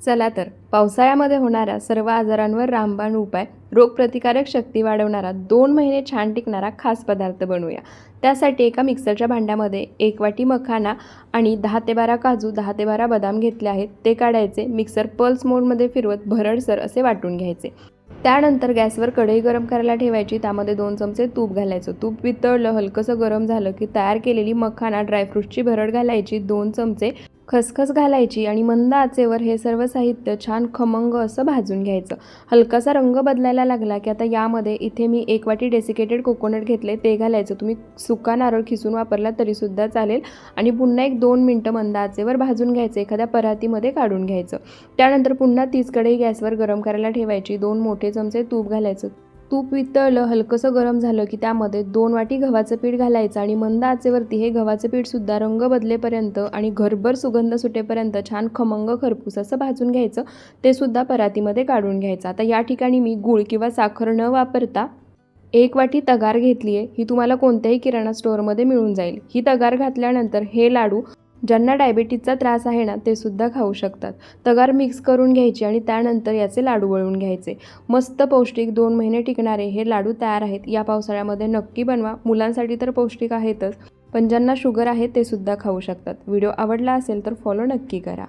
चला तर पावसाळ्यामध्ये होणाऱ्या सर्व आजारांवर रामबाण उपाय, रोगप्रतिकारक शक्ती वाढवणारा 2 महिने छान टिकणारा खास पदार्थ बनवूया। त्यासाठी एका मिक्सरच्या भांड्यामध्ये 1 वाटी मखाना आणि 10 ते 12 काजू, 10 ते 12 बदाम घेतले आहेत। ते काढायचे, मिक्सर पल्स मोडमध्ये फिरवत भरडसर असे वाटून घ्यायचे। त्यानंतर गॅसवर कढई गरम करायला ठेवायची, त्यामध्ये 2 चमचे तूप घालायचं। तूप वितळलं, हलकंसं गरम झालं की तयार केलेली मखाना, ड्रायफ्रूटची भरड घालायची, 2 चमचे खसखस घालायची आणि मंद आचेवर हे सर्व साहित्य छान खमंग असं भाजून घ्यायचं। हलकासा रंग बदलायला लागला की आता यामध्ये इथे मी 1 वाटी डेसिकेटेड कोकोनट घेतले, ते घालायचं। तुम्ही सुका नारळ खिसून वापरला तरीसुद्धा चालेल आणि पुन्हा 1-2 मिनटं मंद आचेवर भाजून घ्यायचं, एखाद्या परातीमध्ये काढून घ्यायचं। त्यानंतर पुन्हा तीच कढई गॅसवर गरम करायला ठेवायची, 2 मोठे चमचे तूप घालायचं। तूप वितळलं, हलकंसं गरम झालं की त्यामध्ये 2 वाटी गव्हाचं पीठ घालायचं आणि मंद आचेवरती हे गव्हाचं पीठसुद्धा रंग बदलेपर्यंत आणि घरभर सुगंध सुटेपर्यंत छान खमंग खरपूस असं भाजून घ्यायचं। ते सुद्धा परातीमध्ये काढून घ्यायचं। आता या ठिकाणी मी गूळ किंवा साखर न वापरता 1 वाटी तगार घेतली आहे। ही तुम्हाला कोणत्याही किराणा स्टोअरमध्ये मिळून जाईल। ही तगार घातल्यानंतर हे लाडू ज्यांना डायबिटीजचा त्रास आहे ना, ते सुद्धा खाऊ शकतात। तगार मिक्स करून घ्यायची आणि त्यानंतर याचे लाडू वळून घ्यायचे। मस्त पौष्टिक 2 महिने टिकणारे हे लाडू तयार आहेत। या पावसाळ्यामध्ये नक्की बनवा। मुलांसाठी तर पौष्टिक आहेतच, पण ज्यांना शुगर आहे ते सुद्धा खाऊ शकतात। व्हिडिओ आवडला असेल तर फॉलो नक्की करा।